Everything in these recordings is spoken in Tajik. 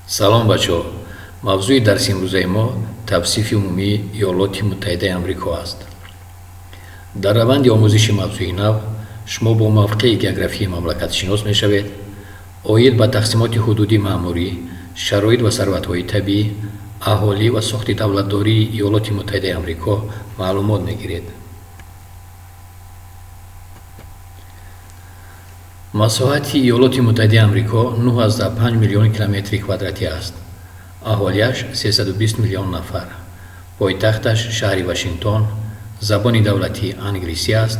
салом бачаҳо, мавзӯи дарси имрӯзаи мо тавсифи умумии иёлоти муттаҳидаи амрико аст. дар раванди омӯзиши мавзӯи нав шумо бо мавқеи географии мамлакат шинос мешавед, оид ба тақсимоти ҳудуди маъмурӣ, шароит ва сарватҳои табиӣ, аҳолӣ ва сохти давлатдории иёлоти муттаҳидаи амрико маълумот мегиред. масоҳати иёлоти муттаҳидаи амрико 9,5 миллиони километри квадратӣ аст. аҳолияш 320 миллион нафар. пойтахташ шаҳри Вашингтон, забони давлатӣ англисӣ аст,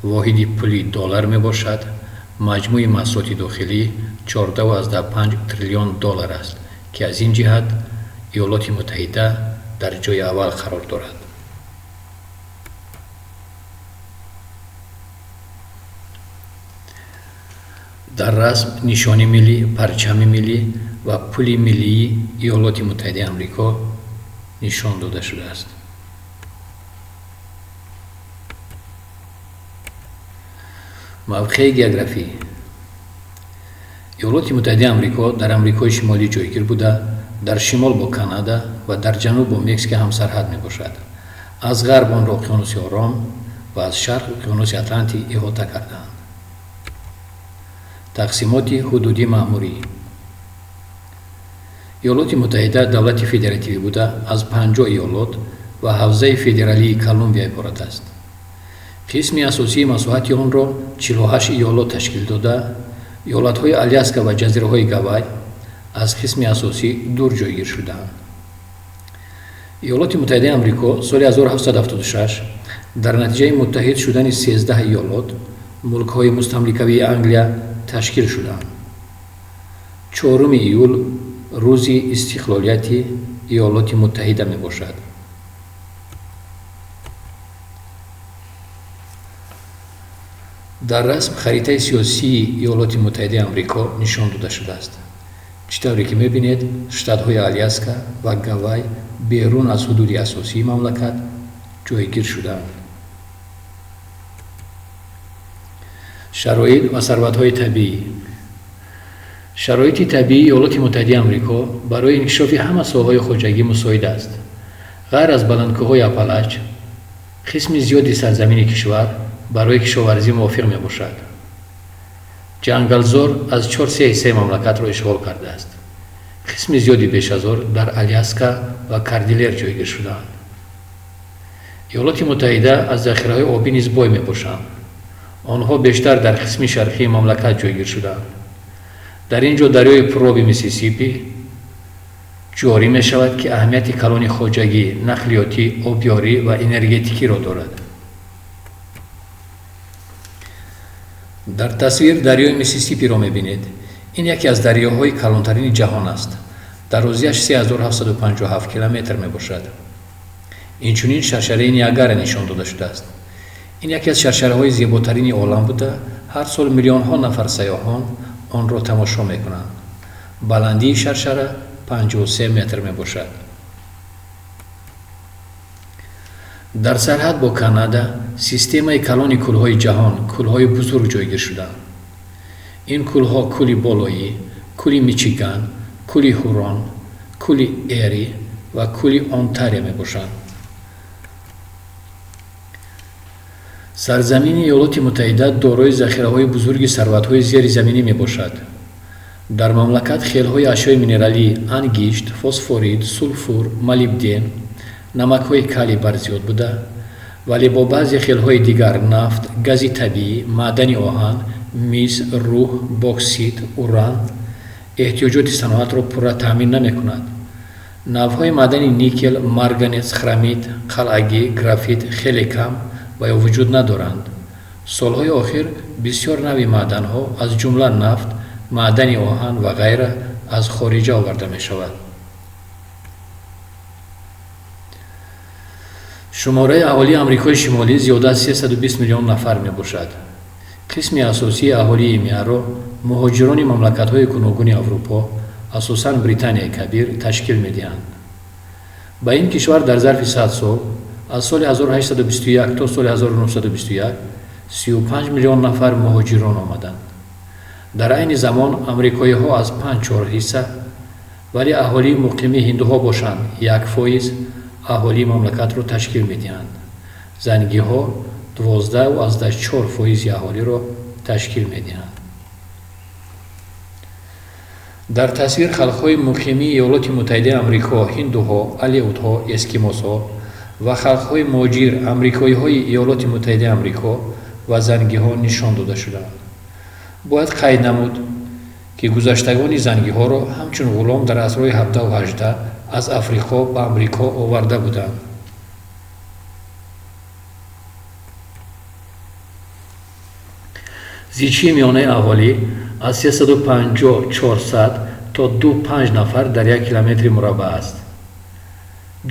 воҳиди пули доллар мебошад. маҷмӯи маҳсулоти дохилӣ 14,5 триллион доллар аст, ки аз ин ҷиҳат иёлоти муттаҳида дар ҷойи аввал қарор дорад. дар расм нишони миллӣ, парчами миллӣ ва пули миллии иёлоти муттаҳидаи амрико нишон дода шудааст. мавқеи географӣ. иёлоти муттаҳидаи амрико дар амрикои шимолӣ ҷойгир буда, дар шимол бо Канада ва дар ҷануб бо Мексика ҳамсарҳад мебошад. аз ғарб онро уқёнуси Ором ва аз шарқ уқёнуси Атлантӣ иҳота кардаанд. тақсимоти ҳудуди маъмурӣ. иёлоти муттаҳида давлати федеративӣ буда, аз 50 иёлот ва ҳавзаи федералии Колумбия иборат аст. қисми асосии масоҳати онро 48 иёлот ташкил дода, иёлатҳои Аляска ва ҷазираҳои Гавай аз қисми асосӣ дур ҷойгир шудаанд. иёлоти муттаҳидаи амрико соли 1776 дар натиҷаи муттаҳид шудани 13 иёлот, мулкҳои мустамликавии Англия ташкил шуданд. 4 июл рӯзи истиқлолияти иёлоти муттаҳида мебошад. дар расм харитаи сиёсии иёлоти муттаҳидаи амрико нишон дода шудааст. чӣ тавре ки мебинед, штатҳои Аляска ва Гавай берун аз ҳудуди асосии мамлакат ҷойгир шудаанд. шароит ва сарватҳои табиӣ. шароити табиии иёлоти муттаҳидаи амрико барои инкишофи ҳама соҳаҳои хоҷагӣ мусоид аст. ғайр аз баландкӯҳҳои Апалач, қисми зиёди сарзамини кишвар барои кишоварзӣ мувофиқ мебошад. ҷангалзор аз 4/3 мамлакатро ишғол кардааст. қисми зиёди беш аз он дар Аляска ва Кордилер ҷойгир шудаанд. иёлоти муттаҳида аз захираҳои обӣ низ бой мебошанд. онҳо бештар дар қисми шарқии мамлакат ҷойгир шудаанд. дар ин ҷо дарёи пуроби Миссисипи ҷорӣ мешавад, ки аҳамияти калони хоҷагӣ, нақлиётӣ, обёрӣ ва энергетикиро дорад. дар тасвир дарёи Миссисипиро мебинед. ин яке аз дарёҳои калонтарини ҷаҳон аст. дарозияш 3757 километр мебошад. инчунин шаршараи Ниагара нишон дода шудааст. ин яке аз шаршараҳои зеботарини олам буда, ҳар сол миллионҳо нафар сайёҳон онро тамошо мекунанд. баландии шаршара 53 метр мебошад. дар сарҳад бо Канада системаи калони кӯлҳои ҷаҳон, кӯлҳои бузург ҷойгир шудаанд. ин кӯлҳо кӯли болоӣ, кӯли Мичиган, кӯли Ҳурон, кӯли Эри ва кӯли Онтарио мебошанд. сарзамини иёлоти муттаҳида дорои захираҳои бузурги сарватҳои зеризаминӣ мебошад. дар мамлакат хелҳои ашёи минералӣ, ангишт, фосфорид, сулфур, молибден, намакҳои калий барзиёд буда, вале бо баъзе хелҳои дигар нафт, гази табиӣ, маъдани оҳан, мис, рӯҳ, боксит, уран эҳтиёҷоти саноатро пурра таъмин намекунад. навъҳои маъдани никел, марганец, хромит, қалъагӣ, графит хеле кам ва ё вуҷуд надоранд. солҳои охир бисёр навъи маъданҳо аз ҷумла нафт, маъдани оҳан ва ғайра аз хориҷа оварда мешавад. шумораи аҳолии амрикои шимолӣ зиёда аз 320 миллион нафар мебошад. қисми асосии аҳолии имиаро муҳоҷирони мамлакатҳои гуногуни Аврупо, асосан Британияи Кабир ташкил медиҳанд. ба ин кишвар дар зарфи 100 сол, аз соли 1821 то соли 1921 35 миллион нафар муҳоҷирон омаданд. дар айни замон амрикоиҳо аз 5/4 ҳисса вале аҳолии муқими ҳиндуҳо бошанд 1% аҳолии мамлакатро ташкил медиҳанд. Зангиҳо 12.4% аҳолиро ташкил медиҳанд. дар тасвир халқҳои муқимии иёлоти муттаҳидаи амрико, ҳиндуҳо, алеутҳо, эскимосҳо ва халқҳои муҳоҷир амрикоиҳои иёлоти муттаҳидаи амрико ва зангиҳо нишон дода шуданд. бояд қайд намуд, ки гузаштагони зангиҳоро ҳамчун ғулом дар асрҳои 17 ва 18 аз африқо ба амрико оварда буданд. зичии миёнаи аҳолӣ аз 350-400 то 2-5 нафар дар 1 километри мураббаъ аст.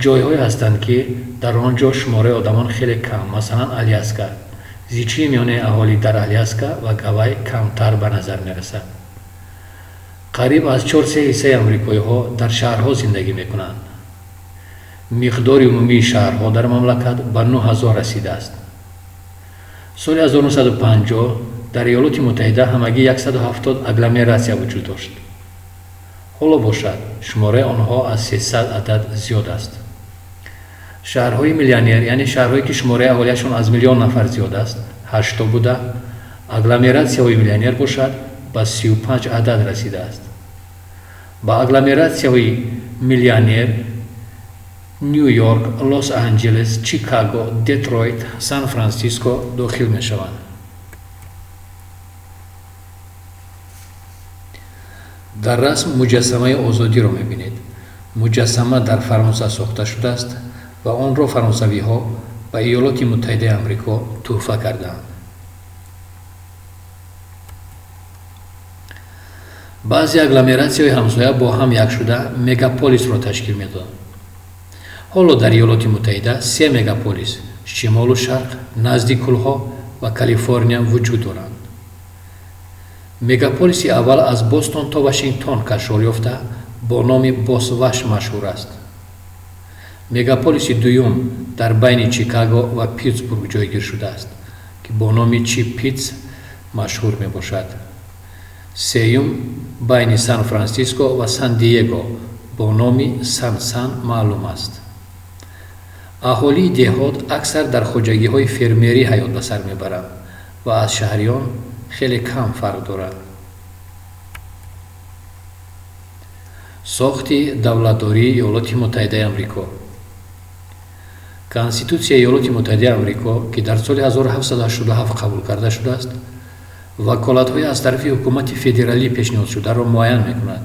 ҷойҳое ҳастанд, ки дар он ҷо шумораи одамон хеле кам, масалан Аляска. зичии миёнаи аҳолӣ дар Аляска ва Гавай камтар ба назар мерасад. қариб аз 4/3 ҳиссаи амрикоиҳо дар шаҳрҳо зиндагӣ мекунанд. миқдори умумии шаҳрҳо дар мамлакат ба 9000 расидааст. соли 1950 дар иёлоти муттаҳида ҳамагӣ 170 агломератсия вуҷуд дошт. ҳоло бошад, шумораи онҳо аз 300 адад зиёд аст. шаҳрҳои миллионер, яъне шаҳрҳое ки шумораи аҳолияшон аз миллион нафар зиёд аст, 80 буда, агломератсияҳои миллионер бошад, ба 35 адад расидааст. ба агломератсияҳои миллионер нью-йорк, лос-анҷелес, чикаго, детройт, сан-франсиско дохил мешаванд. дар расм муҷассамаи озодиро мебинед. муҷассама дар фаронса сохта шудааст ва онро фаронсавиҳо ба иёлоти муттаҳидаи амрико тӯҳфа кардаанд. баъзе агломератсияҳои ҳамсоя бо ҳам як шуда мегаполисро ташкил медоданд. ҳоло дар иёлоти муттаҳида 3 мегаполис шимолу шарқ, назди кӯлҳо ва Калифорния вуҷуд доранд. мегаполиси аввал аз Бостон то Вашингтон кашол ёфта бо номи Босваш машҳур аст. мегаполиси дуюм дар байни Чикаго ва Питтсбург ҷойгир шудааст, ки бо номи Чип-Питтс машҳур мебошад. сеюм байни Сан-Франсиско ва Сан-Диего бо номи Сан-Сан маълум аст. аҳолии деҳот аксар дар хоҷагиҳои фермерӣ ҳаёт ба сар мебаранд ва аз шаҳриён хеле кам фарқ дорад. сохти давлатдории иёлоти муттаҳидаи амрико. конститутсияи иёлоти муттаҳидаи амрико, ки дар соли 1787 қабул карда шудааст, ваколатҳои аз тарафи ҳукумати федералӣ пешниҳодшударо муайян мекунад.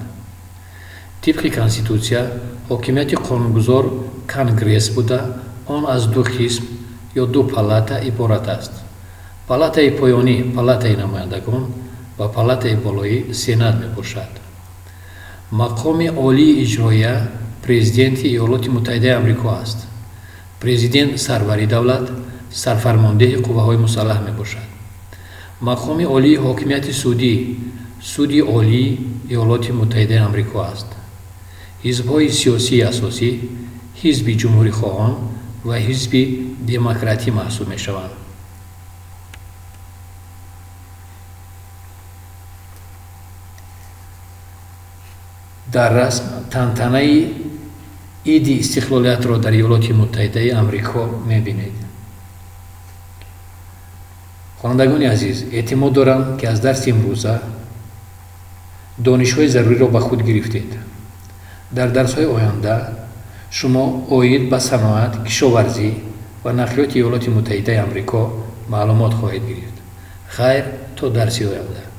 тибқи конститутсия, ҳокимияти қонунгузор конгресс буда, он аз 2 қисм ё 2 палата иборат аст. палатаи поёнӣ палатаи намояндагон ва палатаи болоӣ сенат мебошад. мақоми олии иҷроия президенти иёлоти муттаҳидаи амрико аст. президент сарвари давлат, сарфармондеҳи қувваҳои мусаллаҳ мебошад. мақоми олии ҳокимияти судӣ суди олии иёлоти муттаҳидаи амрико аст. ҳизбҳои сиёсии асосӣ ҳизби ҷумҳурихоҳон ва ҳизби демократӣ маҳсуб мешаванд. дар расм тантанаи иди истиқлолиятро дар иёлоти муттаҳидаи амрико мебинед. хонандагони азиз, эътимод дорам, ки аз дарси имрӯза донишҳои заруриро ба худ гирифтед. дар дарсҳои оянда шумо оид ба саноат, кишоварзӣ ва нақлиёти иёлоти муттаҳидаи амрико маълумот хоҳед гирифт. хайр, то дарси оянда.